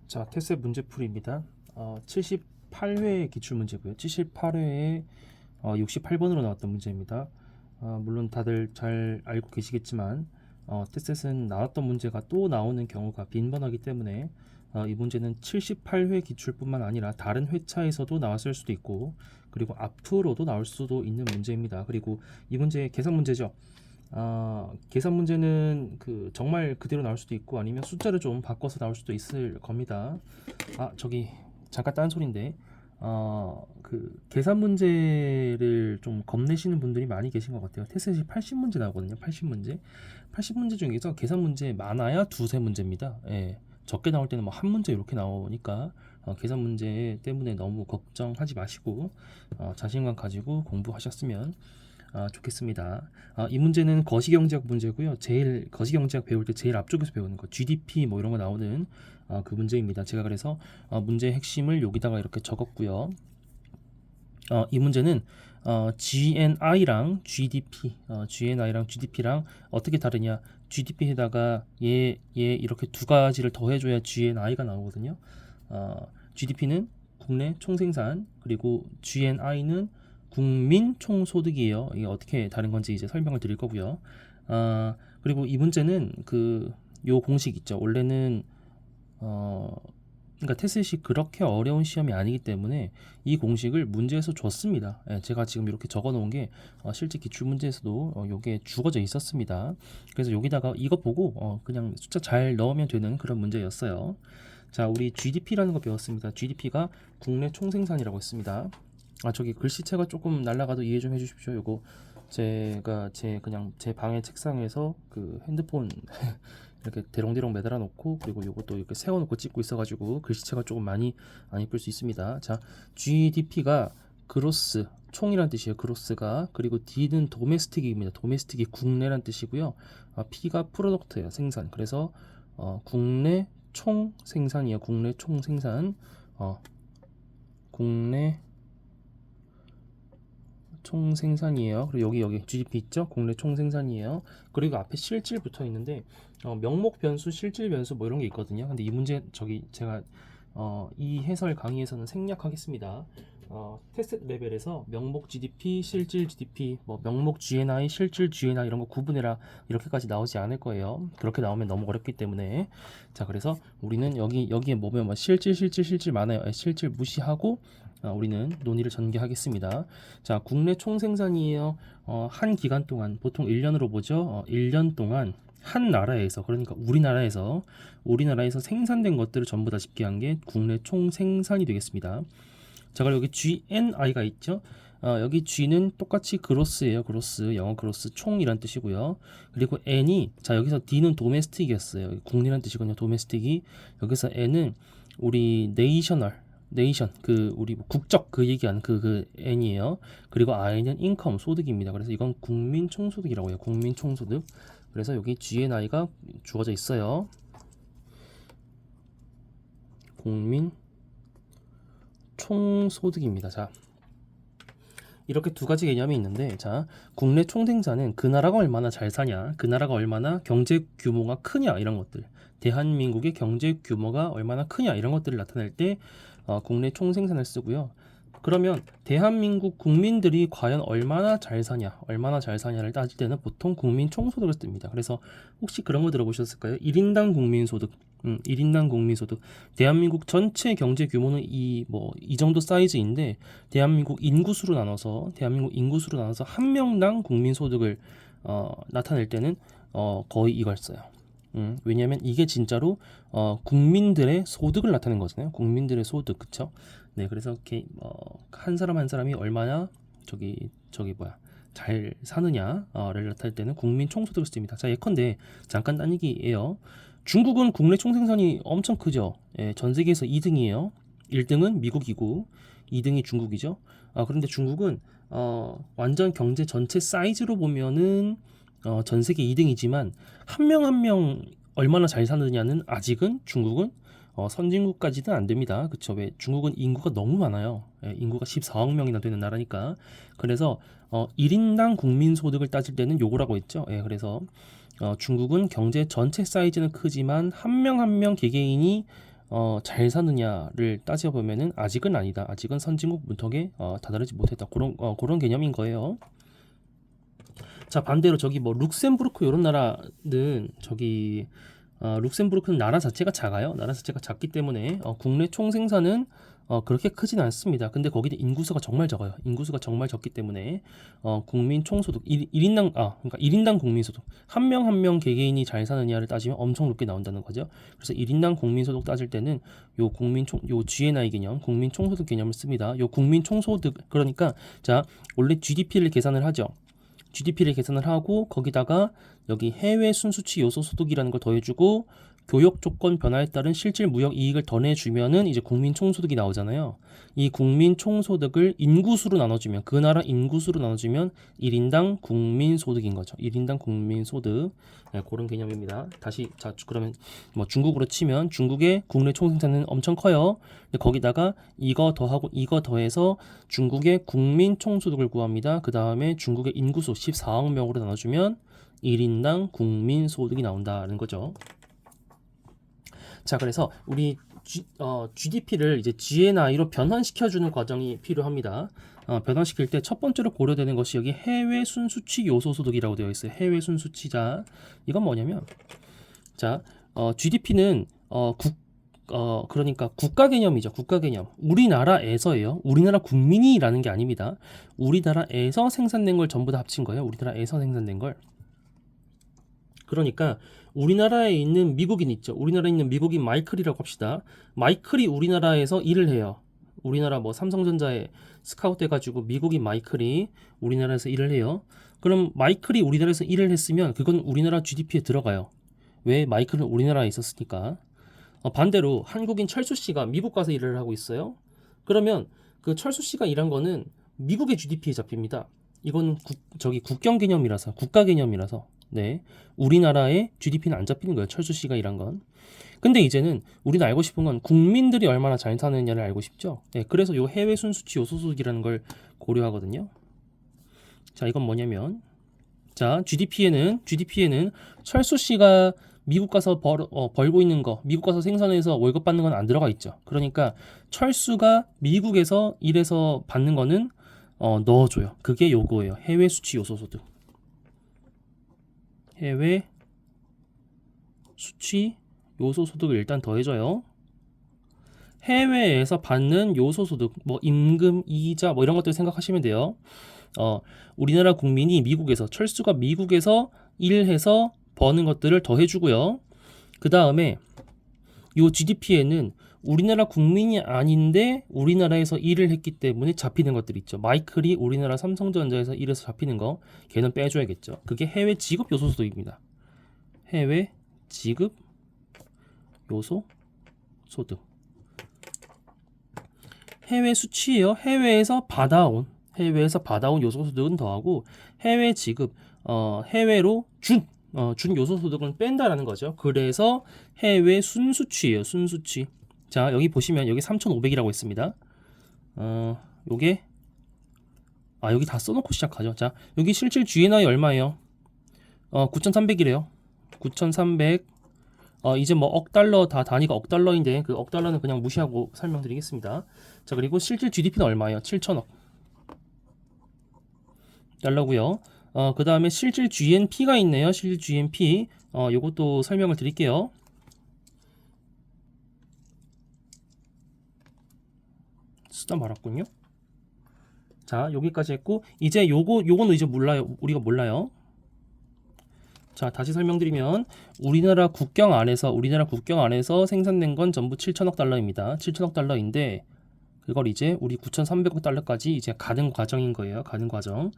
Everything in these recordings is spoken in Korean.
자, 테스트 문제풀이입니다. 78회 기출문제고요. 78회에 68번으로 나왔던 문제입니다. 물론 다들 잘 알고 계시겠지만 테스트는 나왔던 문제가 또 나오는 경우가 빈번하기 때문에 이 문제는 78회 기출뿐만 아니라 다른 회차에서도 나왔을 수도 있고, 그리고 앞으로도 나올 수도 있는 문제입니다. 그리고 이 문제 계산 문제죠. 계산 문제는 정말 그대로 나올 수도 있고, 아니면 숫자를 좀 바꿔서 나올 수도 있을 겁니다. 저기 잠깐 딴 소리인데, 계산 문제를 좀 겁내시는 분들이 많이 계신 것 같아요. 테스트에 80문제 나오거든요. 80문제. 80문제 중에서 계산 문제 많아야 두세 문제입니다. 예. 적게 나올 때는 뭐 한 문제 이렇게 나오니까 계산 문제 때문에 너무 걱정하지 마시고 자신감 가지고 공부하셨으면 좋겠습니다. 이 문제는 거시경제학 문제고요. 제일 거시경제학 배울 때 제일 앞쪽에서 배우는 거 GDP 뭐 이런 거 나오는 그 문제입니다. 제가 그래서 문제의 핵심을 여기다가 이렇게 적었고요. 이 문제는 GNI랑 GDP랑 어떻게 다르냐? GDP에다가 얘 이렇게 두 가지를 더해줘야 GNI가 나오거든요. GDP는 국내 총생산, 그리고 GNI는 국민 총소득이에요. 이게 어떻게 다른 건지 이제 설명을 드릴 거고요. 그리고 이 문제는 요 공식 있죠. 원래는 그러니까 테스트시 그렇게 어려운 시험이 아니기 때문에 이 공식을 문제에서 줬습니다. 제가 지금 이렇게 적어 놓은 게 실제 기출 문제에서도 요게 주어져 있었습니다. 그래서 여기다가 이거 보고 그냥 숫자 잘 넣으면 되는 그런 문제였어요. 자, 우리 GDP라는 거 배웠습니다. GDP가 국내 총생산이라고 했습니다. 저기 글씨체가 조금 날아가도 이해 좀 해주십시오. 요거 제가 그냥 제 방의 책상에서 핸드폰 이렇게 대롱대롱 매달아 놓고, 그리고 요것도 이렇게 세워 놓고 찍고 있어가지고 글씨체가 조금 많이 안 이쁠 수 있습니다. 자, GDP가 그로스 총이란 뜻이에요. 그로스가. 그리고 D는 도메스틱입니다. 도메스틱이 국내란 뜻이고요. P가 프로덕트예요. 생산. 그래서 국내 총 생산이에요. 국내 총 생산. 국내 총생산이에요. 그리고 여기 GDP 있죠? 국내 총생산이에요. 그리고 앞에 실질 붙어 있는데 명목 변수, 실질 변수 뭐 이런 게 있거든요. 근데 이 문제 제가 이 해설 강의에서는 생략하겠습니다. 테스트 레벨에서 명목 GDP, 실질 GDP, 뭐 명목 GNI, 실질 GNI 이런 거 구분해라 이렇게까지 나오지 않을 거예요. 그렇게 나오면 너무 어렵기 때문에. 자, 그래서 우리는 여기에 보면 뭐 실질 많아요. 실질 무시하고 우리는 논의를 전개하겠습니다. 자, 국내 총생산이에요. 한 기간 동안, 보통 1년으로 보죠. 1년 동안 한 나라에서, 그러니까 우리나라에서 생산된 것들을 전부 다 집계한 게 국내 총생산이 되겠습니다. 자, 그리고 여기 GNI가 있죠. 여기 G는 똑같이 그로스예요. 그로스, 영어 그로스, 총이란 뜻이고요. 그리고 N이, 자, 여기서 D는 도메스틱이었어요. 국내란 뜻이거든요. 도메스틱이. 여기서 N은 우리 네이션, 우리 국적 얘기하는 N이에요. 그리고 I는 인컴, 소득입니다. 그래서 이건 국민 총소득이라고 해요. 국민 총소득. 그래서 여기 GNI가 주어져 있어요. 국민 총소득입니다. 자, 이렇게 두 가지 개념이 있는데, 자, 국내 총생산은 그 나라가 얼마나 잘 사냐, 그 나라가 얼마나 경제 규모가 크냐, 이런 것들, 대한민국의 경제 규모가 얼마나 크냐 이런 것들을 나타낼 때 국내 총생산을 쓰고요. 그러면 대한민국 국민들이 과연 얼마나 잘 사냐를 따질 때는 보통 국민 총소득을 씁니다. 그래서 혹시 그런 거 들어보셨을까요? 1인당 국민소득. 1인당 국민소득. 대한민국 전체 경제 규모는 이 정도 사이즈인데, 대한민국 인구수로 나눠서 한 명당 국민소득을 나타낼 때는 거의 이걸 써요. 왜냐하면 이게 진짜로 국민들의 소득을 나타내는 거잖아요. 국민들의 소득, 그쵸? 네, 그래서 한 사람 한 사람이 얼마나 잘 사느냐를 나타낼 때는 국민 총소득을 씁니다. 자, 예컨대 잠깐 딴 얘기예요. 중국은 국내 총생산이 엄청 크죠. 예, 전 세계에서 2등이에요. 1등은 미국이고 2등이 중국이죠. 그런데 중국은 완전 경제 전체 사이즈로 보면은 전 세계 2등이지만 한 명 한 명 얼마나 잘 사느냐는 아직은 중국은 선진국까지는 안 됩니다. 그쵸? 왜? 중국은 인구가 너무 많아요. 인구가 14억 명이나 되는 나라니까. 그래서 1인당 국민 소득을 따질 때는 요거라고 했죠. 그래서 중국은 경제 전체 사이즈는 크지만 한 명 한 명 개개인이 잘 사느냐를 따져보면은 아직은 아니다. 아직은 선진국 문턱에 다다르지 못했다. 그런 개념인 거예요. 자, 반대로 저기 뭐 룩셈부르크 이런 나라는 저기 룩셈부르크는 나라 자체가 작아요. 나라 자체가 작기 때문에 국내 총생산은 그렇게 크진 않습니다. 근데 거기는 인구수가 정말 적어요. 인구수가 정말 적기 때문에 국민 총소득 1인당 그러니까 1인당 국민소득 한 명 한 명 개개인이 잘 사느냐를 따지면 엄청 높게 나온다는 거죠. 그래서 1인당 국민소득 따질 때는 요 GNI 개념, 국민 총소득 개념을 씁니다. 요 국민 총소득 그러니까 자, 원래 GDP를 계산을 하죠. GDP를 계산을 하고 거기다가 여기 해외 순수치 요소 소득이라는 걸 더해주고 교역 조건 변화에 따른 실질 무역 이익을 더 내주면은 이제 국민 총소득이 나오잖아요. 이 국민 총소득을 인구수로 나눠주면 그 나라 인구수로 나눠주면 1인당 국민소득인 거죠. 1인당 국민소득 그런 개념입니다. 다시 자 그러면 뭐 중국으로 치면 중국의 국내 총생산은 엄청 커요. 근데 거기다가 이거 더하고 이거 더해서 중국의 국민 총소득을 구합니다. 그 다음에 중국의 인구수 14억 명으로 나눠주면 1인당 국민소득이 나온다는 거죠. 자, 그래서 우리 GDP를 이제 GNI로 변환시켜주는 과정이 필요합니다. 변환시킬 때 첫 번째로 고려되는 것이 여기 해외 순수치 요소 소득이라고 되어 있어요. 해외 순수치자. 이건 뭐냐면, 자, GDP는 그러니까 국가 개념이죠. 국가 개념. 우리나라에서예요. 우리나라 국민이라는 게 아닙니다. 우리나라에서 생산된 걸 전부 다 합친 거예요. 우리나라에서 생산된 걸. 그러니까 우리나라에 있는 미국인 있죠. 우리나라에 있는 미국인 마이클이라고 합시다. 마이클이 우리나라에서 일을 해요. 우리나라 뭐 삼성전자에 스카우트 돼가지고 미국인 마이클이 우리나라에서 일을 해요. 그럼 마이클이 우리나라에서 일을 했으면 그건 우리나라 GDP에 들어가요. 왜? 마이클은 우리나라에 있었으니까. 반대로 한국인 철수 씨가 미국 가서 일을 하고 있어요. 그러면 그 철수 씨가 일한 거는 미국의 GDP에 잡힙니다. 이건 국경 개념이라서 국가 개념이라서 네 우리나라의 GDP는 안 잡히는 거예요. 철수 씨가 일한 건. 근데 이제는 우리는 알고 싶은 건 국민들이 얼마나 잘 사느냐를 알고 싶죠. 네, 그래서 요 해외 순수치 요소수득이라는 걸 고려하거든요. 자, 이건 뭐냐면 자 GDP에는 철수 씨가 미국 가서 벌고 있는 거, 미국 가서 생산해서 월급 받는 건 안 들어가 있죠. 그러니까 철수가 미국에서 일해서 받는 거는 넣어줘요. 그게 요거예요. 해외 수치 요소 소득. 해외 수치 요소 소득을 일단 더해줘요. 해외에서 받는 요소 소득, 뭐 임금, 이자, 뭐 이런 것들 생각하시면 돼요. 우리나라 국민이 미국에서 철수가 미국에서 일해서 버는 것들을 더해주고요. 그 다음에 요 GDP에는 우리나라 국민이 아닌데 우리나라에서 일을 했기 때문에 잡히는 것들 있죠. 마이클이 우리나라 삼성전자에서 일해서 잡히는 거 걔는 빼줘야겠죠. 그게 해외 지급 요소 소득입니다. 해외 지급 요소 소득. 해외 수치예요. 해외에서 받아온 요소 소득은 더하고 해외 지급 해외로 준 요소 소득은 뺀다라는 거죠. 그래서 해외 순수치예요. 순수치. 자, 여기 보시면 여기 3,500이라고 있습니다. 요게 여기 다 써놓고 시작하죠. 자, 여기 실질 GNI 얼마예요? 9,300이래요. 9,300. 이제 뭐 억 달러 다 단위가 억 달러인데 그 억 달러는 그냥 무시하고 설명드리겠습니다. 자, 그리고 실질 GDP는 얼마예요? 7,000억 달러고요. 그 다음에 실질 GNP가 있네요. 실질 GNP. 요것도 설명을 드릴게요. 쓰다 말았군요. 자, 여기까지 했고 이제 요거는 이제 몰라요. 우리가 몰라요. 자, 다시 설명드리면 우리나라 국경 안에서 생산된 건 전부 7천억 달러입니다. 7천억 달러인데 그걸 이제 우리 9,300억 달러까지 이제 가는 과정인 거예요. 가는 과정.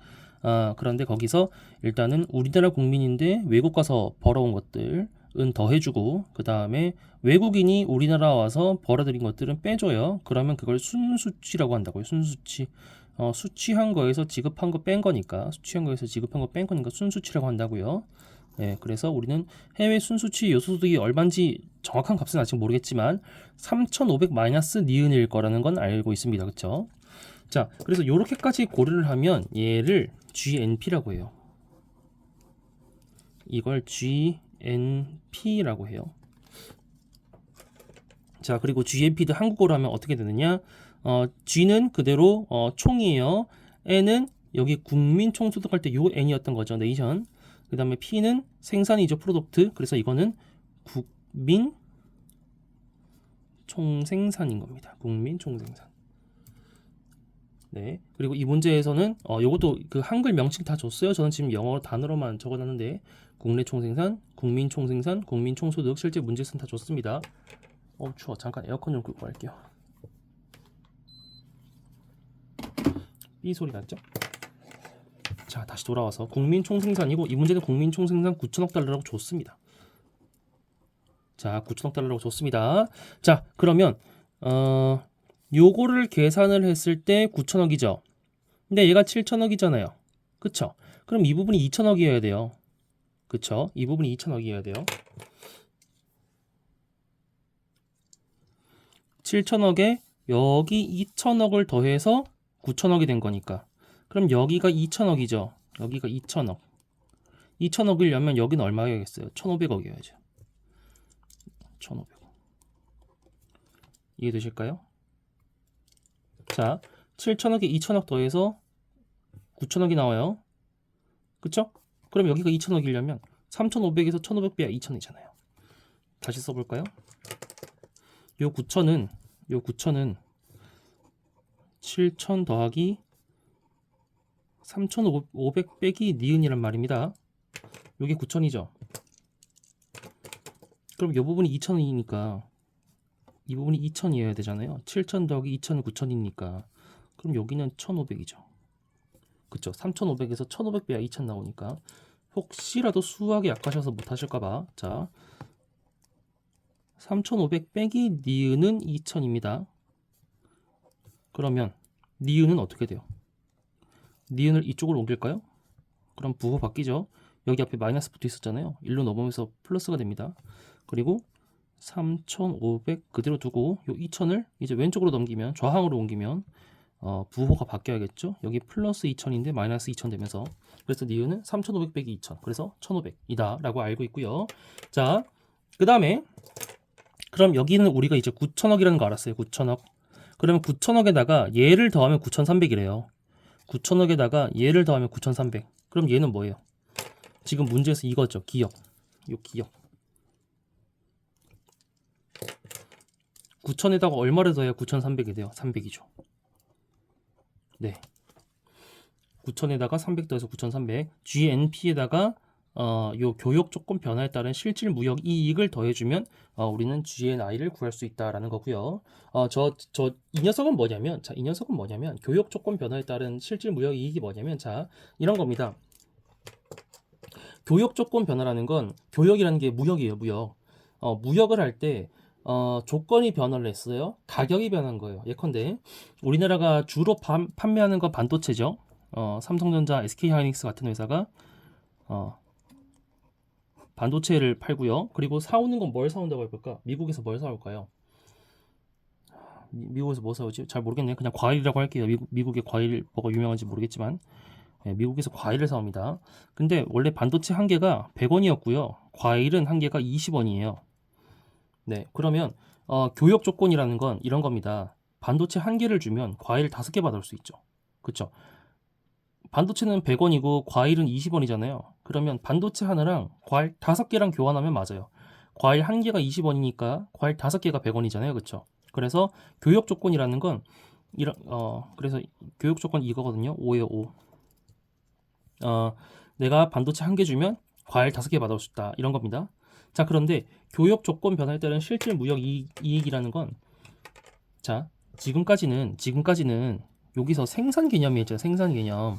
그런데 거기서 일단은 우리나라 국민인데 외국 가서 벌어온 것들은 더해주고 그 다음에 외국인이 우리나라 와서 벌어들인 것들은 빼줘요. 그러면 그걸 순수치라고 한다고요. 순수치. 수치한 거에서 지급한 거 뺀 거니까 순수치라고 한다고요. 네, 그래서 우리는 해외 순수치 요소소득이 얼마인지 정확한 값은 아직 모르겠지만 3,500 마이너스 니은일 거라는 건 알고 있습니다. 그쵸? 자, 그래서 이렇게까지 고려를 하면 얘를 GNP라고 해요. 이걸 GNP라고 해요. 자, 그리고 GNP도 한국어로 하면 어떻게 되느냐? G는 그대로 총이에요. N은 여기 국민 총소득 할 때 요 N이었던 거죠. 네이션. 그 다음에 P는 생산이죠. 프로덕트. 그래서 이거는 국민 총생산인 겁니다. 국민 총생산. 네. 그리고 이 문제에서는 요것도 그 한글 명칭 다 줬어요. 저는 지금 영어 단어로만 적어놨는데 국내 총생산, 국민 총생산, 국민 총소득 실제 문제수는 다 줬습니다. 추워. 잠깐 에어컨 좀 끄고 할게요. 삐 소리 났죠? 자, 다시 돌아와서 국민 총생산이고 이 문제는 국민 총생산 9천억 달러라고 줬습니다. 자, 9천억 달러라고 줬습니다. 자, 그러면 요거를 계산을 했을 때 9천억이죠. 근데 얘가 7천억이잖아요. 그쵸? 그럼 이 부분이 2천억이어야 돼요. 그쵸? 이 부분이 2천억이어야 돼요. 7천억에 여기 2천억을 더해서 9천억이 된 거니까. 그럼 여기가 2천억이죠. 여기가 2천억. 2천억이려면 여기는 얼마여야겠어요? 1,500억이어야죠. 1,500억. 이해되실까요? 자, 7천억에 2천억 더해서 9천억이 나와요. 그쵸? 그럼 여기가 2천억이려면 3,500에서 1,500 빼야 2천이잖아요. 다시 써볼까요? 요 9천은 7천 더하기 3,500 빼기 니은이란 말입니다. 요게 9천이죠. 그럼 요 부분이 2천이니까 이 부분이 2천이어야 되잖아요. 7천 더하기 2천은 9천이니까 그럼 여기는 1,500이죠. 그쵸? 3,500에서 1,500 빼야 2천 나오니까 혹시라도 수학에 약하셔서 못하실까봐 자 3,500 빼기 니은은 2천입니다. 그러면 니은은 어떻게 돼요? 니은을 이쪽으로 옮길까요? 그럼 부호 바뀌죠. 여기 앞에 마이너스 붙어 있었잖아요. 1로 넘어오면서 플러스가 됩니다. 그리고 3,500 그대로 두고 요 2천을 이제 왼쪽으로 넘기면 좌항으로 옮기면 부호가 바뀌어야겠죠. 여기 플러스 2천인데 마이너스 2천 되면서 그래서 니은은 3,500 빼기 2천 그래서 1,500이다 라고 알고 있고요. 자, 그 다음에 그럼 여기는 우리가 이제 9천억이라는 거 알았어요. 9천억. 그러면 9천억에다가 얘를 더하면 9,300이래요. 9천억에다가 얘를 더하면 9,300. 그럼 얘는 뭐예요? 지금 문제에서 이거죠. 기억. 요 기억. 9천에다가 얼마를 더해야 9,300이 돼요? 300이죠. 네. 9천에다가 300 더해서 9,300. GNP에다가 요 교역 조건 변화에 따른 실질 무역 이익을 더해주면 우리는 GNI를 구할 수 있다라는 거고요. 이 녀석은 뭐냐면, 자, 이 녀석은 뭐냐면 교역 조건 변화에 따른 실질 무역 이익이 뭐냐면, 자, 이런 겁니다. 교역 조건 변화라는 건 교역이라는 게 무역이에요, 무역. 무역을 할 때 조건이 변화를 했어요. 가격이 변한 거예요. 예컨대 우리나라가 주로 판매하는 거 반도체죠. 삼성전자, SK하이닉스 같은 회사가 반도체를 팔고요. 그리고 사오는 건 뭘 사온다고 해볼까? 미국에서 뭘 사올까요? 미국에서 뭐 사오지? 잘 모르겠네요. 그냥 과일이라고 할게요. 미국의 과일 뭐가 유명한지 모르겠지만 미국에서 과일을 사옵니다. 근데 원래 반도체 한 개가 100원이었고요. 과일은 한 개가 20원이에요. 네, 그러면 교역 조건이라는 건 이런 겁니다. 반도체 한 개를 주면 과일 5개 받을 수 있죠. 그쵸? 반도체는 100원이고 과일은 20원이잖아요. 그러면 반도체 하나랑 과일 5개랑 교환하면 맞아요. 과일 한 개가 20원이니까 과일 5개가 100원이잖아요. 그쵸? 그래서 교역 조건이라는 건 그래서 교역 조건 이거거든요. 5예요, 5. 내가 반도체 한 개 주면 과일 5개 받을 수 있다. 이런 겁니다. 자, 그런데 교역 조건 변화에 따른 실질 무역 이익이라는 건 자, 지금까지는 여기서 생산 개념이 있죠. 생산 개념.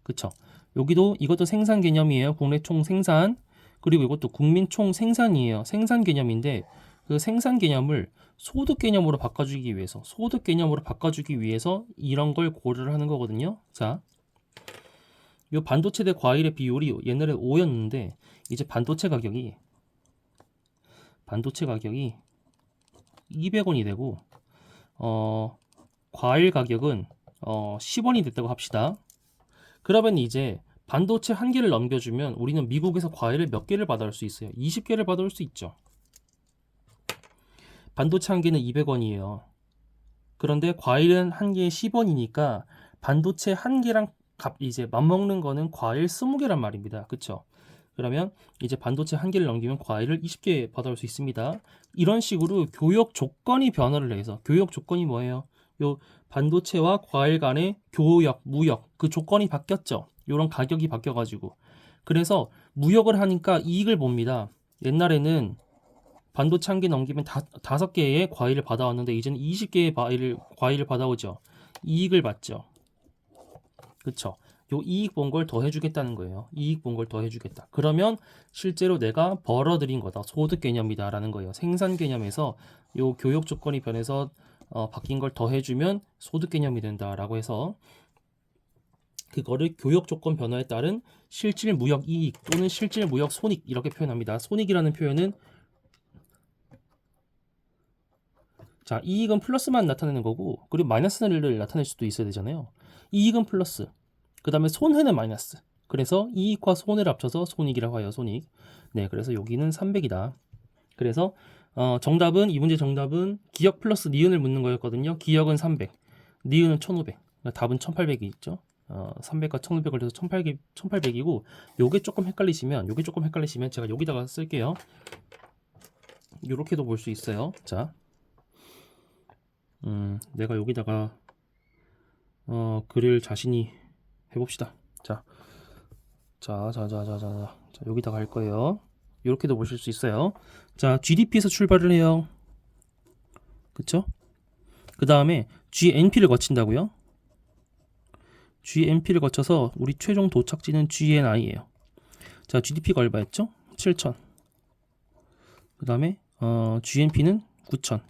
그쵸? 이것도 생산 개념이에요. 국내 총 생산. 그리고 이것도 국민 총 생산이에요. 생산 개념인데 그 생산 개념을 소득 개념으로 바꿔주기 위해서 이런 걸 고려를 하는 거거든요. 자, 요 반도체 대 과일의 비율이 옛날에 5였는데 이제 반도체 가격이 200원이 되고 과일 가격은 10원이 됐다고 합시다. 그러면 이제 반도체 한 개를 넘겨주면 우리는 미국에서 과일을 몇 개를 받아올 수 있어요? 20개를 받아올 수 있죠. 반도체 한 개는 200원이에요. 그런데 과일은 한 개에 10원이니까 반도체 한 개랑 이제 맞먹는 거는 과일 20개란 말입니다. 그쵸? 그러면 이제 반도체 한 개를 넘기면 과일을 20개 받아올 수 있습니다. 이런 식으로 교역 조건이 변화를 해서, 교역 조건이 뭐예요? 요 반도체와 과일 간의 교역, 무역, 그 조건이 바뀌었죠. 요런 가격이 바뀌어가지고. 그래서 무역을 하니까 이익을 봅니다. 옛날에는 반도체 한 개 넘기면 5개의 과일을 받아왔는데 이제는 20개의 과일을 받아오죠. 이익을 받죠. 그쵸? 요 이익 본 걸 더 해주겠다는 거예요. 이익 본 걸 더 해주겠다. 그러면 실제로 내가 벌어들인 거다. 소득 개념이다 라는 거예요. 생산 개념에서 요 교역 조건이 변해서 바뀐 걸 더 해주면 소득 개념이 된다라고 해서 그거를 교역 조건 변화에 따른 실질 무역 이익 또는 실질 무역 손익 이렇게 표현합니다. 손익이라는 표현은 자, 이익은 플러스만 나타내는 거고, 그리고 마이너스를 나타낼 수도 있어야 되잖아요. 이익은 플러스, 그 다음에 손해는 마이너스. 그래서 이익과 손해를 합쳐서 손익이라고 해요. 손익. 네, 그래서 여기는 300이다. 그래서 정답은, 이 문제 정답은 기역 플러스 니은을 묻는 거였거든요. 기역은 300, 니은은 1500. 그러니까 답은 1800이 있죠. 300과 1500을 해서 1800이고, 요게 조금 헷갈리시면 제가 여기다가 쓸게요. 요렇게도 볼 수 있어요. 자, 내가 여기다가 그릴 자신이 해봅시다. 자, 여기다가 할 거예요. 이렇게도 보실 수 있어요. 자, GDP에서 출발을 해요. 그쵸? 그 다음에 GNP를 거친다고요? GNP를 거쳐서 우리 최종 도착지는 GNI예요. 자, GDP가 얼마였죠? 7,000. 그 다음에 GNP는 9,000.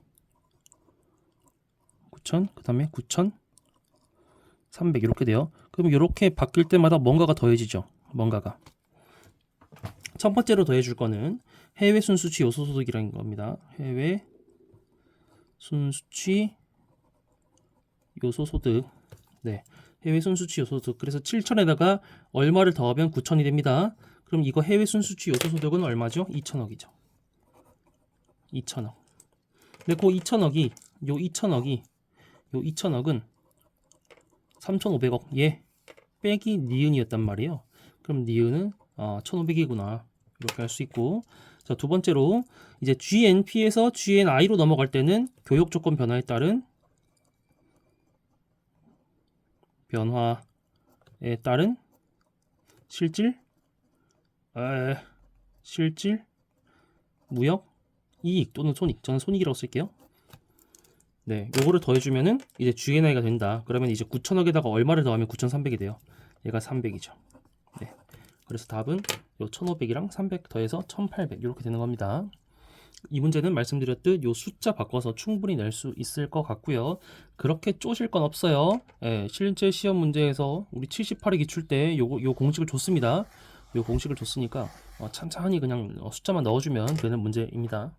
그 다음에 9,300 이렇게 돼요. 그럼 이렇게 바뀔 때마다 뭔가가 더해지죠. 뭔가가. 첫 번째로 더해줄 거는 해외 순수취 요소소득이라는 겁니다. 해외 순수취 요소소득. 네, 해외 순수취 요소소득. 그래서 7,000에다가 얼마를 더하면 9,000이 됩니다. 그럼 이거 해외 순수취 요소소득은 얼마죠? 2,000억이죠. 2,000억. 근데 그 2,000억이 요 2,000억은 3,500억 예 빼기 니은이었단 말이에요. 그럼 니은은 1,500이구나 이렇게 할 수 있고, 자, 두 번째로 이제 GNP에서 GNI로 넘어갈 때는 교역 조건 변화에 따른 실질 무역 이익 또는 손익, 저는 손익이라고 쓸게요. 네, 요거를 더해주면은 이제 GNI가 된다. 그러면 이제 9,000억에다가 얼마를 더하면 9,300이 돼요. 얘가 300이죠. 네, 그래서 답은 요 1,500이랑 300 더해서 1,800 이렇게 되는 겁니다. 이 문제는 말씀드렸듯 요 숫자 바꿔서 충분히 낼 수 있을 것 같고요. 그렇게 쪼실 건 없어요. 예, 실제 시험 문제에서 우리 78회 기출 때 요 공식을 줬습니다. 요 공식을 줬으니까 찬찬히 그냥 숫자만 넣어주면 되는 문제입니다.